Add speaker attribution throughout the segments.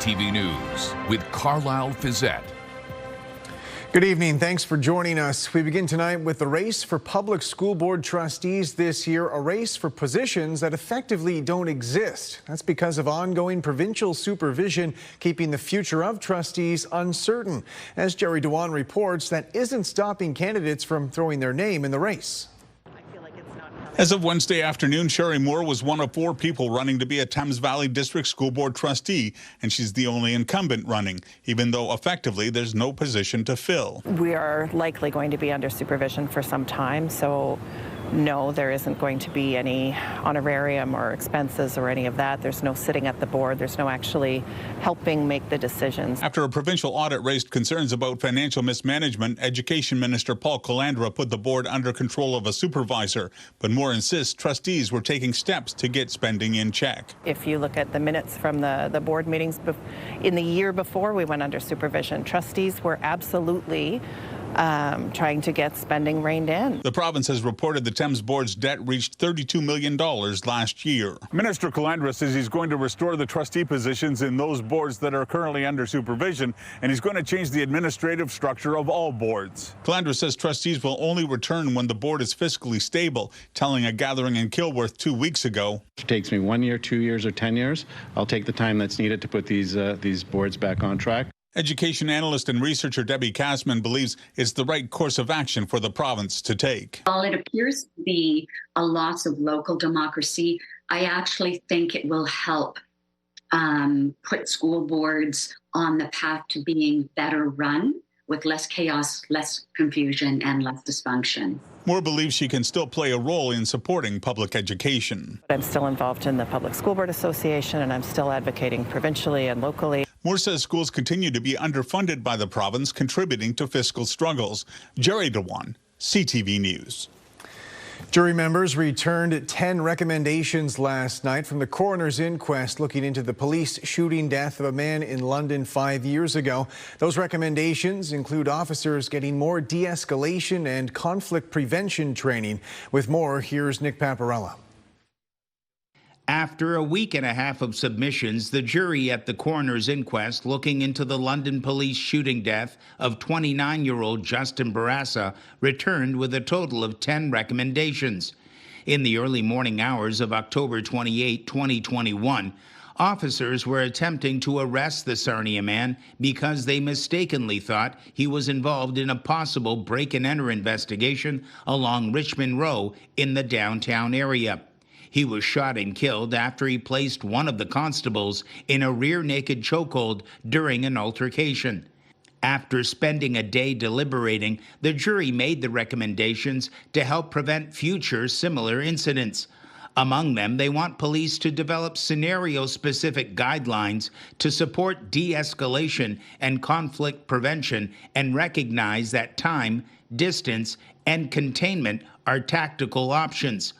Speaker 1: CTV News with Carlyle Fiset.
Speaker 2: Good evening. Thanks for joining us. We begin tonight with the race for public school board trustees this year, a race for positions that effectively don't exist. That's because of ongoing provincial supervision, keeping the future of trustees uncertain. As Jerry Dewan reports, that isn't stopping candidates from throwing their name in the race.
Speaker 3: As of Wednesday afternoon, Sherry Moore was one of 4 people running to be a Thames Valley District School Board trustee, and she's the only incumbent running, even though effectively there's no position to fill.
Speaker 4: We are likely going to be under supervision for some time, so no, there isn't going to be any honorarium or expenses or any of that. There's no sitting at the board. There's no actually helping make the decisions.
Speaker 3: After a provincial audit raised concerns about financial mismanagement, Education Minister Paul Calandra put the board under control of a supervisor, but Moore insists trustees were taking steps to get spending in check.
Speaker 4: If you look at the minutes from the board meetings in the year before we went under supervision, trustees were absolutely trying to get spending reined in.
Speaker 3: The province has reported the Thames Board's debt reached $32 million last year. Minister Calandra says he's going to restore the trustee positions in those boards that are currently under supervision, and he's going to change the administrative structure of all boards. Calandra says trustees will only return when the board is fiscally stable, telling a gathering in Kilworth 2 weeks ago.
Speaker 5: If it takes me 1 year, 2 years, or 10 years, I'll take the time that's needed to put these boards back on track.
Speaker 3: Education analyst and researcher Debbie Kasman believes it's the right course of action for the province to take.
Speaker 6: While it appears to be a loss of local democracy, I actually think it will help put school boards on the path to being better run with less chaos, less confusion, and less dysfunction.
Speaker 3: Moore believes she can still play a role in supporting public education.
Speaker 4: I'm still involved in the Public School Board Association, and I'm still advocating provincially and locally.
Speaker 3: Moore says schools continue to be underfunded by the province, contributing to fiscal struggles. Jerry Dewan, CTV News.
Speaker 2: Jury members returned 10 recommendations last night from the coroner's inquest looking into the police shooting death of a man in London 5 years ago. Those recommendations include officers getting more de-escalation and conflict prevention training. With more, here's Nick Paparella.
Speaker 7: After a week and a half of submissions, the jury at the coroner's inquest looking into the London police shooting death of 29-year-old Justin Barassa returned with a total of 10 recommendations. In the early morning hours of October 28, 2021, officers were attempting to arrest the Sarnia man because they mistakenly thought he was involved in a possible break-and-enter investigation along Richmond Row in the downtown area. He was shot and killed after he placed one of the constables in a rear-naked chokehold during an altercation. After spending a day deliberating, the jury made the recommendations to help prevent future similar incidents. Among them, they want police to develop scenario-specific guidelines to support de-escalation and conflict prevention and recognize that time, distance, and containment are tactical options.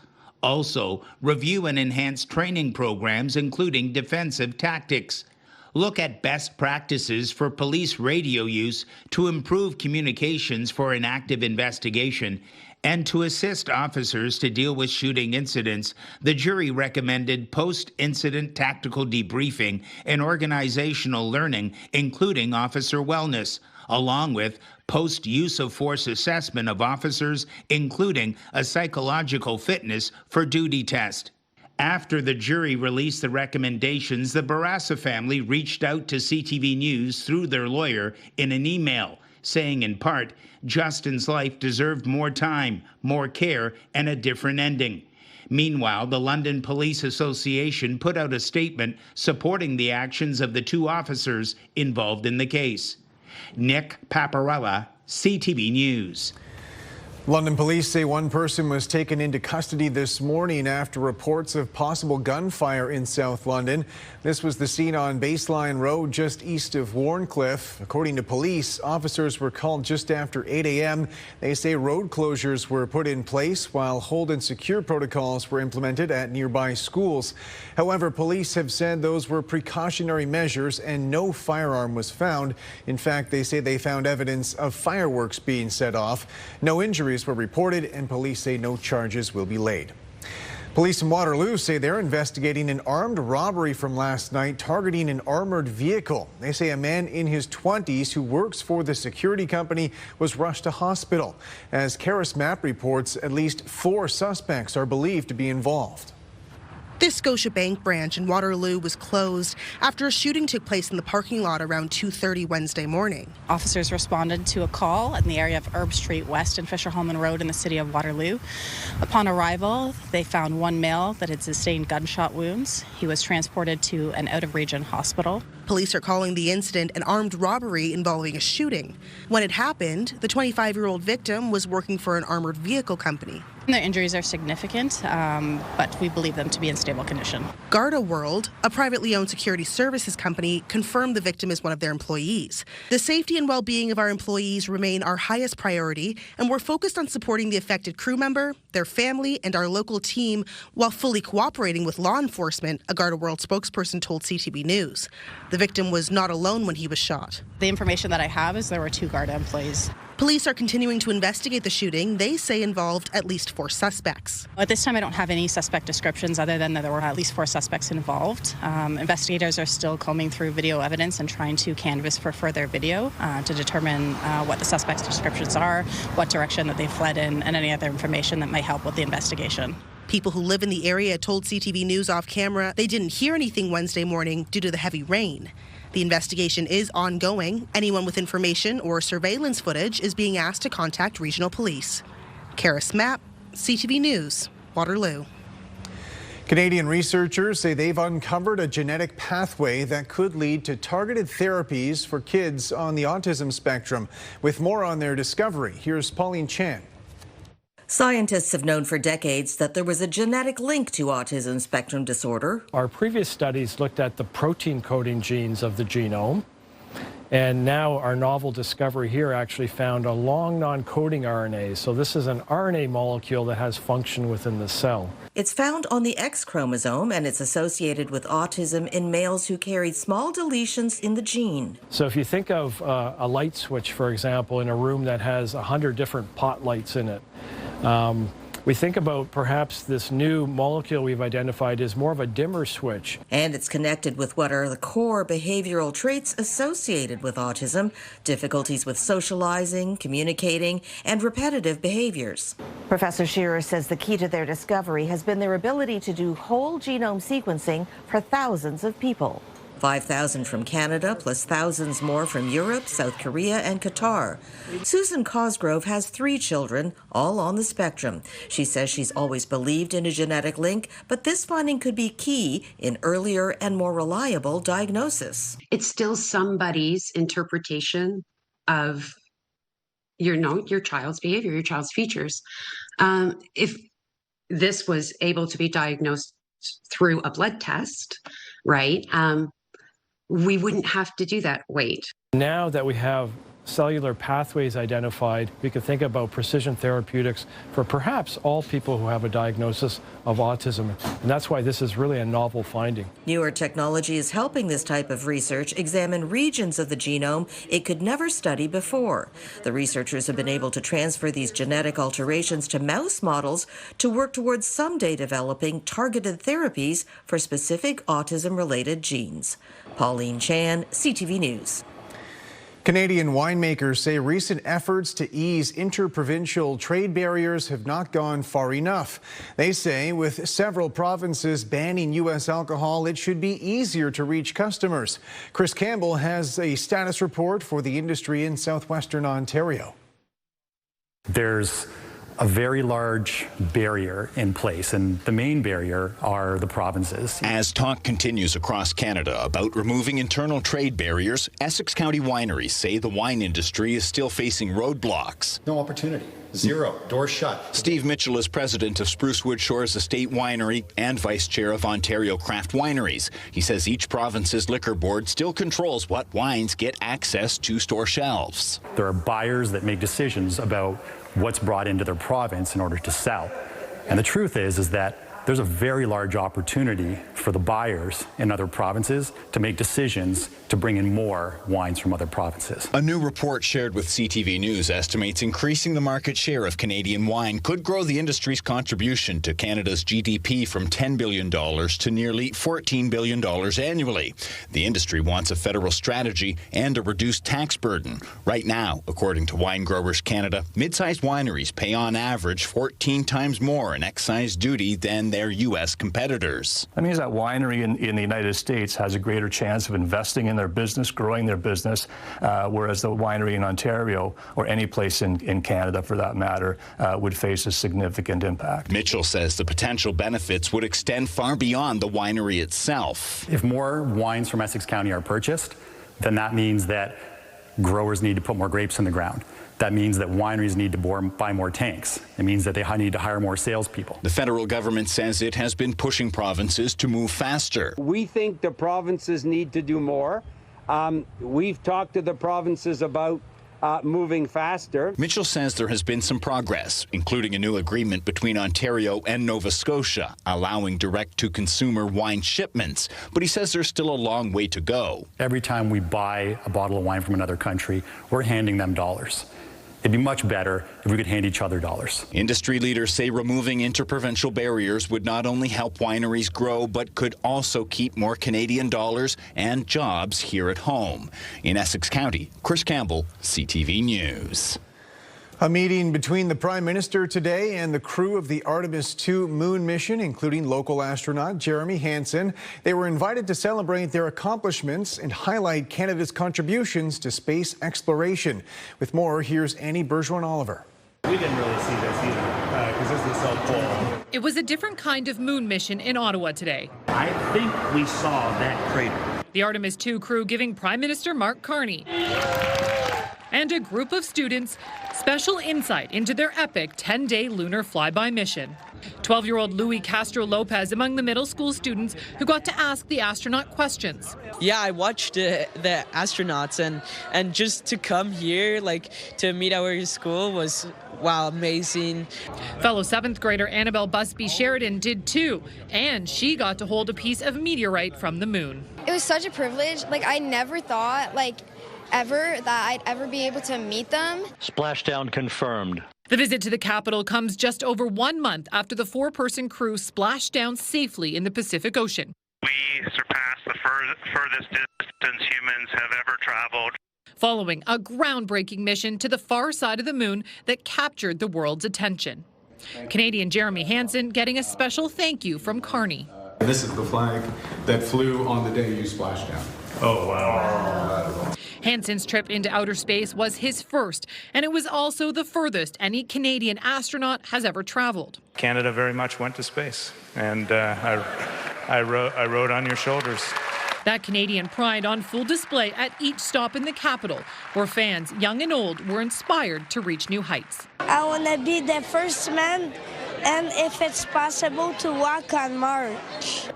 Speaker 7: Also, review and enhance training programs, including defensive tactics. Look at best practices for police radio use to improve communications for an active investigation. And to assist officers to deal with shooting incidents, the jury recommended post-incident tactical debriefing and organizational learning, including officer wellness, along with post-use of force assessment of officers, including a psychological fitness for duty test. After the jury released the recommendations, the Barassa family reached out to CTV News through their lawyer in an email, saying in part, Justin's life deserved more time, more care, and a different ending. Meanwhile, the London Police Association put out a statement supporting the actions of the 2 officers involved in the case. Nick Paparella, CTV News.
Speaker 2: London police say one person was taken into custody this morning after reports of possible gunfire in South London. This was the scene on Baseline Road just east of Wharncliffe. According to police, officers were called just after 8 a.m. They say road closures were put in place while hold and secure protocols were implemented at nearby schools. However, police have said those were precautionary measures and no firearm was found. In fact, they say they found evidence of fireworks being set off. No injuries were reported, and police say no charges will be laid. Police in Waterloo say they're investigating an armed robbery from last night targeting an armored vehicle. They say a man in his 20s who works for the security company was rushed to hospital. As Karis Map reports, at least 4 suspects are believed to be involved.
Speaker 8: This Scotiabank branch in Waterloo was closed after a shooting took place in the parking lot around 2:30 Wednesday morning.
Speaker 9: Officers responded to a call in the area of Herb Street West and Fisher-Holman Road in the city of Waterloo. Upon arrival, they found one male that had sustained gunshot wounds. He was transported to an out-of-region hospital.
Speaker 8: Police are calling the incident an armed robbery involving a shooting. When it happened, the 25-year-old victim was working for an armored vehicle company.
Speaker 9: Their injuries are significant, but we believe them to be in stable condition.
Speaker 8: Garda World, a privately owned security services company, confirmed the victim is one of their employees. The safety and well-being of our employees remain our highest priority, and we're focused on supporting the affected crew member, their family, and our local team while fully cooperating with law enforcement, a Garda World spokesperson told CTV News. The victim was not alone when he was shot.
Speaker 9: The information that I have is there were 2 Garda employees.
Speaker 8: Police are continuing to investigate the shooting. They say involved at least 4 suspects.
Speaker 9: At this time, I don't have any suspect descriptions other than that there were at least 4 suspects involved. Investigators are still combing through video evidence and trying to canvass for further video to determine what the suspects' descriptions are, what direction that they fled in, and any other information that might help with the investigation.
Speaker 8: People who live in the area told CTV News off camera they didn't hear anything Wednesday morning due to the heavy rain. The investigation is ongoing. Anyone with information or surveillance footage is being asked to contact regional police. Karis Map, CTV News, Waterloo.
Speaker 2: Canadian researchers say they've uncovered a genetic pathway that could lead to targeted therapies for kids on the autism spectrum. With more on their discovery, here's Pauline Chan.
Speaker 10: Scientists have known for decades that there was a genetic link to autism spectrum disorder.
Speaker 11: Our previous studies looked at the protein coding genes of the genome, and now our novel discovery here actually found a long non-coding RNA. So this is an RNA molecule that has function within the cell.
Speaker 10: It's found on the X chromosome, and it's associated with autism in males who carried small deletions in the gene.
Speaker 11: So if you think of a light switch, for example, in a room that has 100 different pot lights in it, we think about perhaps this new molecule we've identified is more of a dimmer switch.
Speaker 10: And it's connected with what are the core behavioral traits associated with autism: difficulties with socializing, communicating, and repetitive behaviors.
Speaker 12: Professor Shearer says the key to their discovery has been their ability to do whole genome sequencing for thousands of people.
Speaker 10: 5,000 from Canada, plus thousands more from Europe, South Korea, and Qatar. Susan Cosgrove has 3 children, all on the spectrum. She says she's always believed in a genetic link, but this finding could be key in earlier and more reliable diagnosis.
Speaker 13: It's still somebody's interpretation of your child's behavior, your child's features. If this was able to be diagnosed through a blood test, right? We wouldn't have to do that wait.
Speaker 11: Now that we have cellular pathways identified, we could think about precision therapeutics for perhaps all people who have a diagnosis of autism. And that's why this is really a novel finding.
Speaker 10: Newer technology is helping this type of research examine regions of the genome it could never study before. The researchers have been able to transfer these genetic alterations to mouse models to work towards someday developing targeted therapies for specific autism-related genes. Pauline Chan, CTV News.
Speaker 2: Canadian winemakers say recent efforts to ease interprovincial trade barriers have not gone far enough. They say with several provinces banning U.S. alcohol, it should be easier to reach customers. Chris Campbell has a status report for the industry in southwestern Ontario.
Speaker 14: There's a very large barrier in place, and the main barrier are the provinces.
Speaker 15: As talk continues across Canada about removing internal trade barriers, Essex County wineries say the wine industry is still facing roadblocks.
Speaker 16: No opportunity. Zero. Doors shut.
Speaker 15: Steve Mitchell is president of Sprucewood Shores Estate Winery and vice chair of Ontario Craft Wineries. He says each province's liquor board still controls what wines get access to store shelves.
Speaker 14: There are buyers that make decisions about what's brought into their province in order to sell. And the truth is that there's a very large opportunity for the buyers in other provinces to make decisions to bring in more wines from other provinces.
Speaker 15: A new report shared with CTV News estimates increasing the market share of Canadian wine could grow the industry's contribution to Canada's GDP from $10 billion to nearly $14 billion annually. The industry wants a federal strategy and a reduced tax burden. Right now, according to Wine Growers Canada, mid-sized wineries pay on average 14 times more in excise duty than their U.S. competitors.
Speaker 17: That means that winery in the United States has a greater chance of investing in their business, growing their business, whereas the winery in Ontario, or any place in Canada for that matter, would face a significant impact.
Speaker 15: Mitchell says the potential benefits would extend far beyond the winery itself.
Speaker 14: If more wines from Essex County are purchased, then that means that growers need to put more grapes in the ground. That means that wineries need to buy more tanks. It means that they need to hire more salespeople.
Speaker 15: The federal government says it has been pushing provinces to move faster.
Speaker 18: We think the provinces need to do more. We've talked to the provinces about moving faster.
Speaker 15: Mitchell says there has been some progress, including a new agreement between Ontario and Nova Scotia, allowing direct-to-consumer wine shipments. But he says there's still a long way to go.
Speaker 14: Every time we buy a bottle of wine from another country, we're handing them dollars. It'd be much better if we could hand each other dollars.
Speaker 15: Industry leaders say removing interprovincial barriers would not only help wineries grow, but could also keep more Canadian dollars and jobs here at home. In Essex County, Chris Campbell, CTV News.
Speaker 2: A meeting between the Prime Minister today and the crew of the Artemis 2 moon mission, including local astronaut Jeremy Hansen. They were invited to celebrate their accomplishments and highlight Canada's contributions to space exploration. With more, here's Annie Bergeron-Oliver.
Speaker 19: We didn't really see this either, because this is so cool.
Speaker 20: It was a different kind of moon mission in Ottawa today.
Speaker 19: I think we saw that crater.
Speaker 20: The Artemis 2 crew giving Prime Minister Mark Carney and a group of students special insight into their epic 10-day lunar flyby mission. 12-year-old Louis Castro Lopez among the middle school students who got to ask the astronaut questions.
Speaker 21: Yeah, I watched the astronauts and just to come here, to meet our school was, wow, amazing.
Speaker 20: Fellow 7th grader Annabelle Busby Sheridan did too, and she got to hold a piece of meteorite from the moon.
Speaker 22: It was such a privilege. I never thought, ever that I'd ever be able to meet them.
Speaker 19: Splashdown confirmed.
Speaker 20: The visit to the capital comes just over 1 month after the 4-person crew splashed down safely in the Pacific Ocean.
Speaker 23: We surpassed the furthest distance humans have ever traveled.
Speaker 20: Following a groundbreaking mission to the far side of the moon that captured the world's attention. Canadian Jeremy Hansen getting a special thank you from Carney.
Speaker 24: This is the flag that flew on the day you splashed down.
Speaker 19: Oh, wow.
Speaker 20: Hansen's trip into outer space was his first, and it was also the furthest any Canadian astronaut has ever traveled.
Speaker 19: Canada very much went to space, and I rode on your shoulders.
Speaker 20: That Canadian pride on full display at each stop in the capital, where fans, young and old, were inspired to reach new heights.
Speaker 25: I want to be the first man, and if it's possible, to walk on Mars.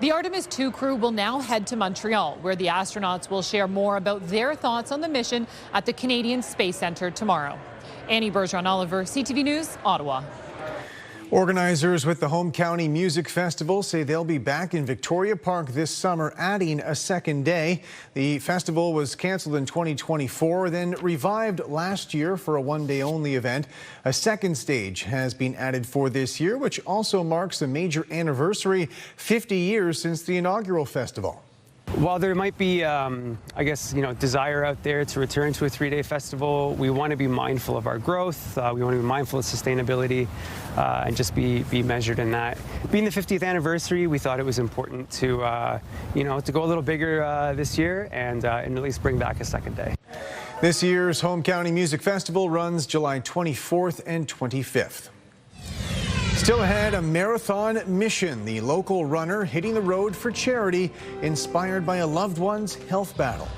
Speaker 20: The Artemis 2 crew will now head to Montreal, where the astronauts will share more about their thoughts on the mission at the Canadian Space Centre tomorrow. Annie Bergeron-Oliver, CTV News, Ottawa.
Speaker 2: Organizers with the Home County Music Festival say they'll be back in Victoria Park this summer, adding a second day. The festival was canceled in 2024, then revived last year for a one-day-only event. A second stage has been added for this year, which also marks a major anniversary, 50 years since the inaugural festival.
Speaker 26: While there might be, desire out there to return to a 3-day festival, we want to be mindful of our growth. We want to be mindful of sustainability and just be measured in that. Being the 50th anniversary, we thought it was important to, to go a little bigger this year and at least bring back a second day.
Speaker 2: This year's Home County Music Festival runs July 24th and 25th. Still ahead, a marathon mission. The local runner hitting the road for charity, inspired by a loved one's health battle.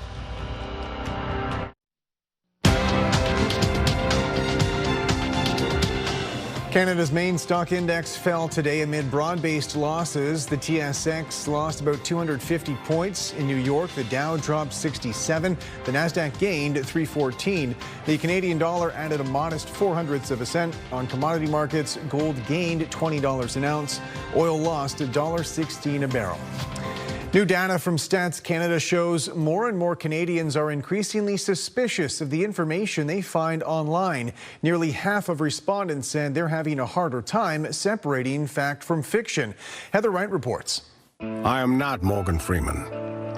Speaker 2: Canada's main stock index fell today amid broad-based losses. The TSX lost about 250 points. In New York, the Dow dropped 67. The Nasdaq gained 314. The Canadian dollar added a modest 0.04 of a cent. On commodity markets, gold gained $20 an ounce. Oil lost $1.16 a barrel. New data from Stats Canada shows more and more Canadians are increasingly suspicious of the information they find online. Nearly half of respondents said they're having a harder time separating fact from fiction. Heather Wright reports.
Speaker 1: I am not Morgan Freeman,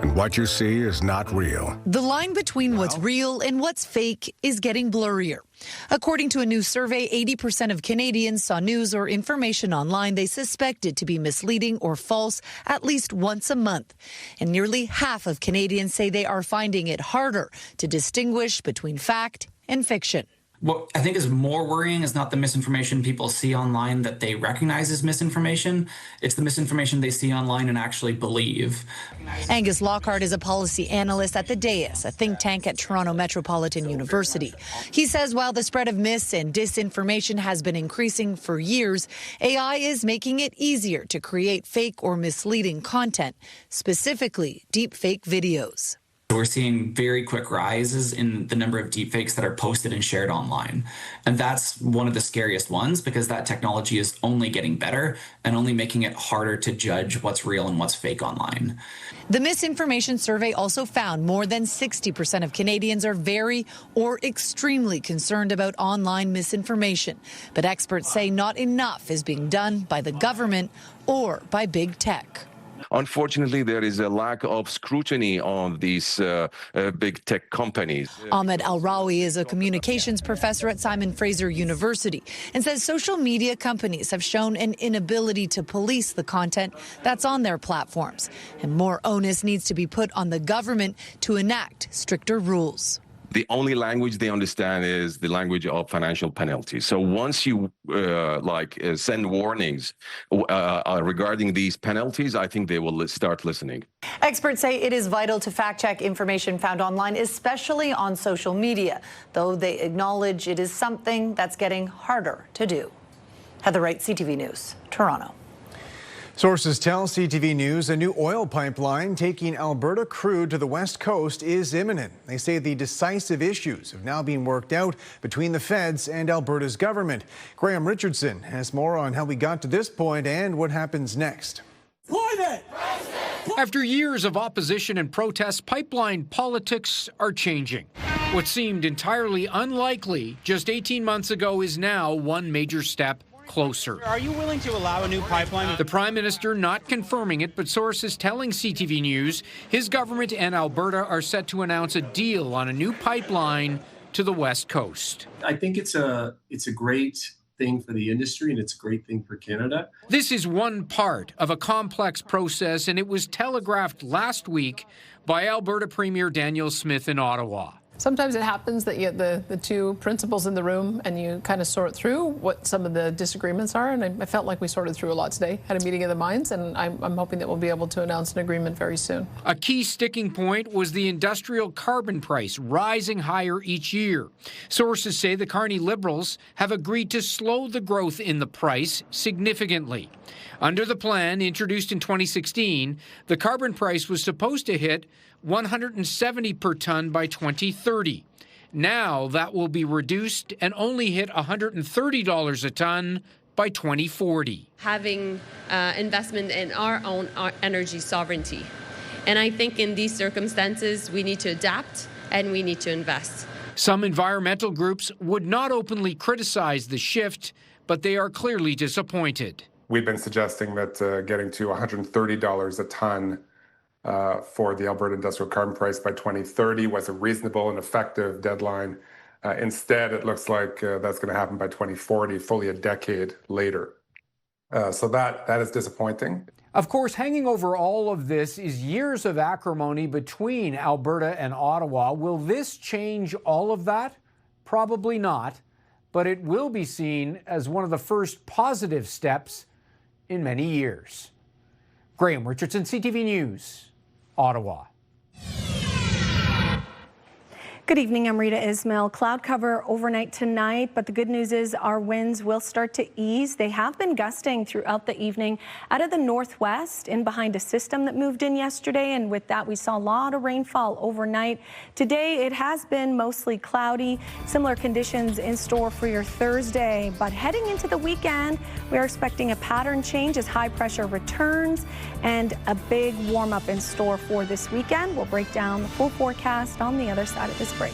Speaker 1: and what you see is not real.
Speaker 3: The line between what's real and what's fake is getting blurrier. According to a new survey, 80% of Canadians saw news or information online they suspected to be misleading or false at least once a month. And nearly half of Canadians say they are finding it harder to distinguish between fact and fiction.
Speaker 4: What I think is more worrying is not the misinformation people see online that they recognize as misinformation. It's the misinformation they see online and actually believe.
Speaker 3: Angus Lockhart is a policy analyst at the DAIS, a think tank at Toronto Metropolitan University. He says while the spread of mis and disinformation has been increasing for years, AI is making it easier to create fake or misleading content, specifically deepfake videos.
Speaker 4: We're seeing very quick rises in the number of deepfakes that are posted and shared online. And that's one of the scariest ones because that technology is only getting better and only making it harder to judge what's real and what's fake online.
Speaker 3: The misinformation survey also found more than 60% of Canadians are very or extremely concerned about online misinformation. But experts say not enough is being done by the government or by big tech.
Speaker 5: Unfortunately, there is a lack of scrutiny on these big tech companies.
Speaker 3: Ahmed Al-Rawi is a communications professor at Simon Fraser University and says social media companies have shown an inability to police the content that's on their platforms. And more onus needs to be put on the government to enact stricter rules.
Speaker 5: The only language they understand is the language of financial penalties. So once you send warnings regarding these penalties, I think they will start listening.
Speaker 3: Experts say it is vital to fact-check information found online, especially on social media, though they acknowledge it is something that's getting harder to do. Heather Wright, CTV News, Toronto.
Speaker 2: Sources tell CTV News a new oil pipeline taking Alberta crude to the west coast is imminent. They say the decisive issues have now been worked out between the feds and Alberta's government. Graham Richardson has more on how we got to this point and what happens next.
Speaker 6: After years of opposition and protests, pipeline politics are changing. What seemed entirely unlikely just 18 months ago is now one major step closer.
Speaker 7: Are you willing to allow a new pipeline?
Speaker 6: The Prime Minister not confirming it, but sources telling CTV News his government and Alberta are set to announce a deal on a new pipeline to the west coast.
Speaker 27: I think it's a great thing for the industry and it's a great thing for Canada.
Speaker 6: This is one part of a complex process, and it was telegraphed last week by Alberta Premier Daniel Smith in Ottawa.
Speaker 28: Sometimes it happens that you get the two principals in the room and you kind of sort through what some of the disagreements are. And I felt like we sorted through a lot today, had a meeting of the minds, and I'm hoping that we'll be able to announce an agreement very soon.
Speaker 6: A key sticking point was the industrial carbon price rising higher each year. Sources say the Carney Liberals have agreed to slow the growth in the price significantly. Under the plan introduced in 2016, the carbon price was supposed to hit $170 per ton by 2030. Now that will be reduced and only hit $130 a ton by 2040.
Speaker 29: Having investment in our own energy sovereignty. And I think in these circumstances, we need to adapt and we need to invest.
Speaker 6: Some environmental groups would not openly criticize the shift, but they are clearly disappointed.
Speaker 24: We've been suggesting that getting to $130 a ton for the Alberta industrial carbon price by 2030 was a reasonable and effective deadline. Instead, it looks like that's going to happen by 2040, fully a decade later. So that is disappointing.
Speaker 6: Of course, hanging over all of this is years of acrimony between Alberta and Ottawa. Will this change all of that? Probably not, but it will be seen as one of the first positive steps in many years. Graham Richardson, CTV News, Ottawa.
Speaker 8: Good evening, I'm Rita Ismail. Cloud cover overnight tonight, but the good news is our winds will start to ease. They have been gusting throughout the evening out of the northwest in behind a system that moved in yesterday, and with that we saw a lot of rainfall overnight. Today it has been mostly cloudy. Similar conditions in store for your Thursday, but heading into the weekend we are expecting a pattern change as high pressure returns and a big warm up in store for this weekend. We'll break down the full forecast on the other side of this break.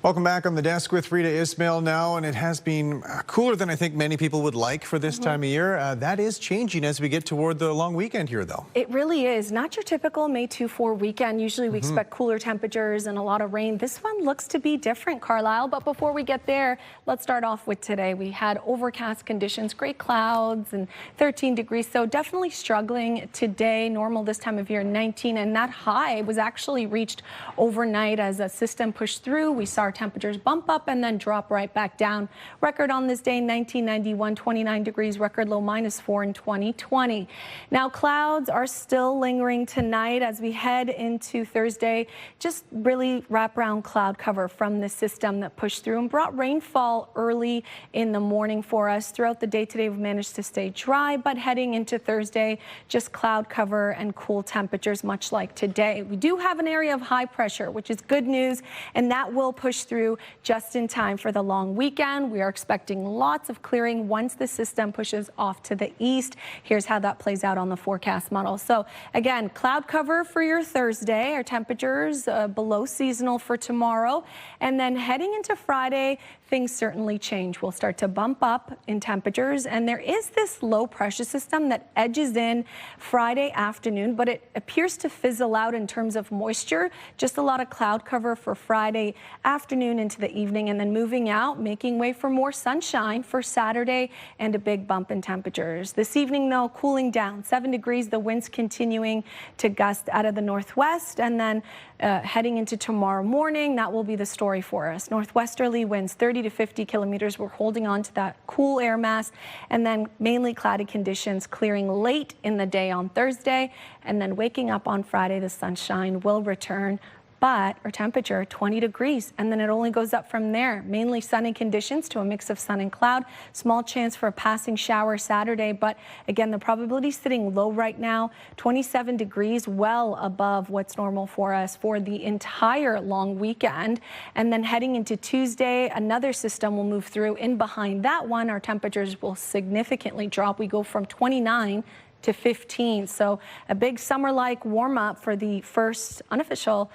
Speaker 2: Welcome back on the desk with Rita Ismail now, and it has been cooler than I think many people would like for this time of year. That is changing as we get toward the long weekend here, though.
Speaker 8: It really is. Not your typical May 2-4 weekend. Usually we expect cooler temperatures and a lot of rain. This one looks to be different, Carlyle. But before we get there, let's start off with today. We had overcast conditions, gray clouds, and 13 degrees. So definitely struggling today. Normal this time of year, 19. And that high was actually reached overnight as a system pushed through. We saw temperatures bump up and then drop right back down. Record on this day, 1991, 29 degrees, record low -4 in 2020. Now clouds are still lingering tonight as we head into Thursday. Just really wraparound cloud cover from the system that pushed through and brought rainfall early in the morning for us. Throughout the day today, we've managed to stay dry, but heading into Thursday, just cloud cover and cool temperatures, much like today. We do have an area of high pressure, which is good news, and that will push through just in time for the long weekend. We are expecting lots of clearing once the system pushes off to the east. Here's how that plays out on the forecast model. So again, cloud cover for your Thursday. Our temperatures below seasonal for tomorrow. And then heading into Friday, things certainly change. We'll start to bump up in temperatures, and there is this low pressure system that edges in Friday afternoon, but it appears to fizzle out in terms of moisture. Just a lot of cloud cover for Friday afternoon into the evening, and then moving out, making way for more sunshine for Saturday and a big bump in temperatures. This evening, though, cooling down, 7 degrees, the winds continuing to gust out of the northwest, and then heading into tomorrow morning, that will be the story for us. Northwesterly winds 30 to 50 kilometers. We're holding on to that cool air mass, and then mainly cloudy conditions clearing late in the day on Thursday, and then waking up on Friday, the sunshine will return. But our temperature 20 degrees, and then it only goes up from there. Mainly sunny conditions to a mix of sun and cloud. Small chance for a passing shower Saturday, but again, the probability is sitting low right now. 27 degrees, well above what's normal for us for the entire long weekend. And then heading into Tuesday, another system will move through. In behind that one, our temperatures will significantly drop. We go from 29 to 15. So a big summer-like warm-up for the first unofficial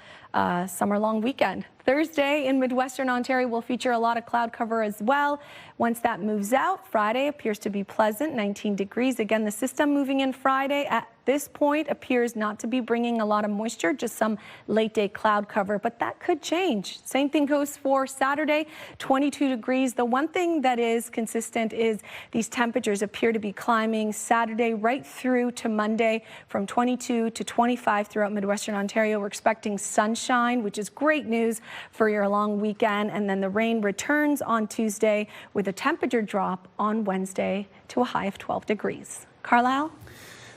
Speaker 8: summer long weekend. Thursday in Midwestern Ontario will feature a lot of cloud cover as well. Once that moves out, Friday appears to be pleasant, 19 degrees. Again, the system moving in Friday at this point appears not to be bringing a lot of moisture, just some late day cloud cover, but that could change. Same thing goes for Saturday, 22 degrees. The one thing that is consistent is these temperatures appear to be climbing Saturday right through to Monday from 22 to 25 throughout Midwestern Ontario. We're expecting sunshine, which is great news for your long weekend, and then the rain returns on Tuesday with a temperature drop on Wednesday to a high of 12 degrees. Carlyle?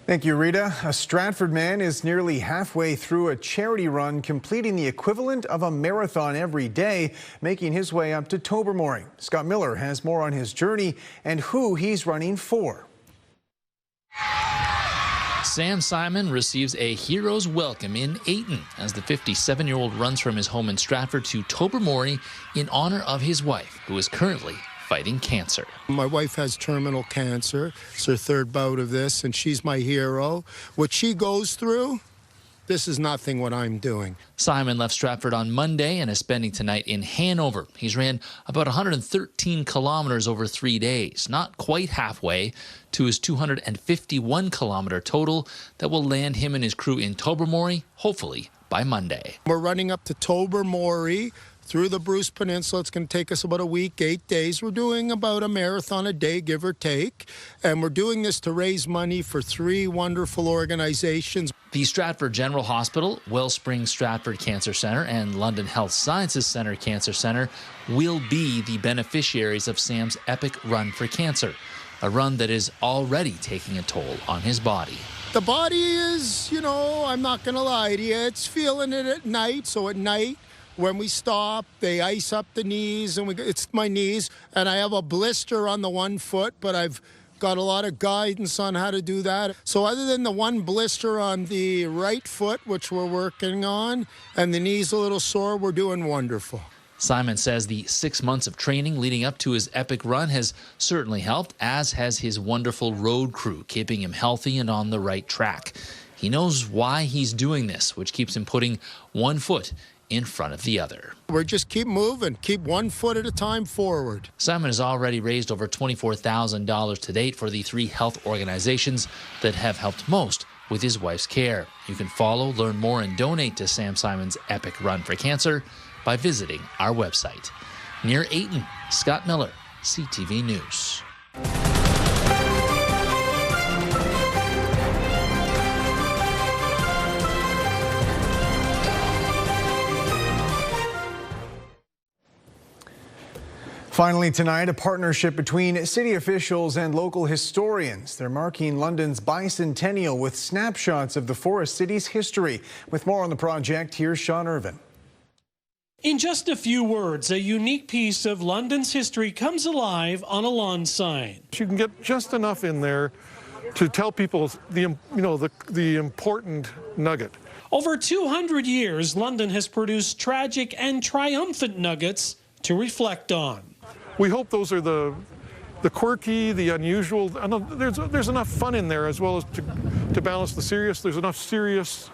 Speaker 2: Thank you, Rita. A Stratford man is nearly halfway through a charity run, completing the equivalent of a marathon every day, making his way up to Tobermory. Scott Miller has more on his journey and who he's running for.
Speaker 9: Sam Simon receives a hero's welcome in Ayton as the 57-year-old runs from his home in Stratford to Tobermory in honor of his wife, who is currently fighting cancer.
Speaker 10: My wife has terminal cancer. It's her third bout of this, and she's my hero. What she goes through, this is nothing what I'm doing.
Speaker 9: Simon left Stratford on Monday and is spending tonight in Hanover. He's ran about 113 kilometers over 3 days, not quite halfway to his 251-kilometer total that will land him and his crew in Tobermory, hopefully by Monday.
Speaker 10: We're running up to Tobermory through the Bruce Peninsula. It's going to take us about a week, 8 days. We're doing about a marathon a day, give or take. And we're doing this to raise money for 3 wonderful organizations.
Speaker 9: The Stratford General Hospital, Wellspring Stratford Cancer Centre, and London Health Sciences Centre Cancer Centre will be the beneficiaries of Sam's epic run for cancer, a run that is already taking a toll on his body.
Speaker 10: The body is, you know, I'm not going to lie to you, it's feeling it at night. So at night, when we stop, they ice up the knees, and it's my knees, and I have a blister on the one foot, but I've got a lot of guidance on how to do that. So other than the one blister on the right foot, which we're working on, and the knee's a little sore, we're doing wonderful.
Speaker 9: Simon says the 6 months of training leading up to his epic run has certainly helped, as has his wonderful road crew, keeping him healthy and on the right track. He knows why he's doing this, which keeps him putting one foot in front of the other.
Speaker 10: We're just keep moving, keep 1 foot at a time forward.
Speaker 9: Simon has already raised over $24,000 to date for the 3 health organizations that have helped most with his wife's care. You can follow, learn more, and donate to Sam Simon's epic run for cancer by visiting our website. Near Ayton, Scott Miller, CTV News.
Speaker 2: Finally tonight, a partnership between city officials and local historians. They're marking London's bicentennial with snapshots of the Forest City's history. With more on the project, here's Sean Irvin.
Speaker 11: In just a few words, a unique piece of London's history comes alive on a lawn sign.
Speaker 12: You can get just enough in there to tell people the important nugget.
Speaker 11: Over 200 years, London has produced tragic and triumphant nuggets to reflect on.
Speaker 12: We hope those are the quirky, the unusual. There's enough fun in there as well as to balance the serious. There's enough serious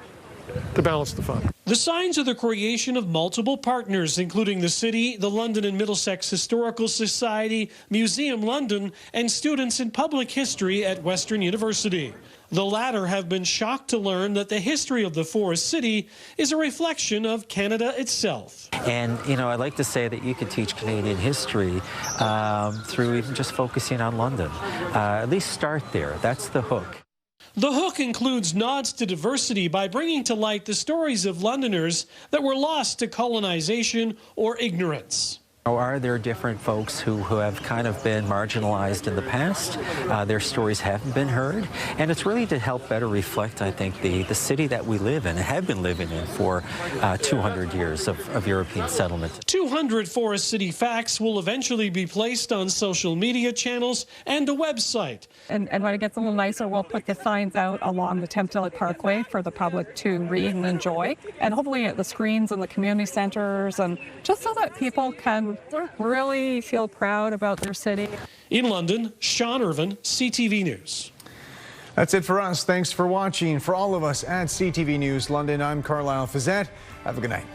Speaker 12: to balance the fun.
Speaker 11: The signs are the creation of multiple partners, including the city, the London and Middlesex Historical Society, Museum London, and students in public history at Western University. The latter have been shocked to learn that the history of the Forest City is a reflection of Canada itself.
Speaker 13: And, I like to say that you can teach Canadian history through even just focusing on London. At least start there. That's the hook.
Speaker 11: The hook includes nods to diversity by bringing to light the stories of Londoners that were lost to colonization or ignorance.
Speaker 13: Are there different folks who have kind of been marginalized in the past? Their stories haven't been heard. And it's really to help better reflect, I think, the city that we live in and have been living in for 200 years of European settlement.
Speaker 11: 200 Forest City facts will eventually be placed on social media channels and a website.
Speaker 14: And when it gets a little nicer, we'll put the signs out along the Templeton Parkway for the public to read and enjoy. And hopefully at the screens in the community centers, and just so that people can really feel proud about their city.
Speaker 11: In London, Sean Irvin, CTV News.
Speaker 2: That's it for us. Thanks for watching. For all of us at CTV News London, I'm Carlyle Fiset. Have a good night.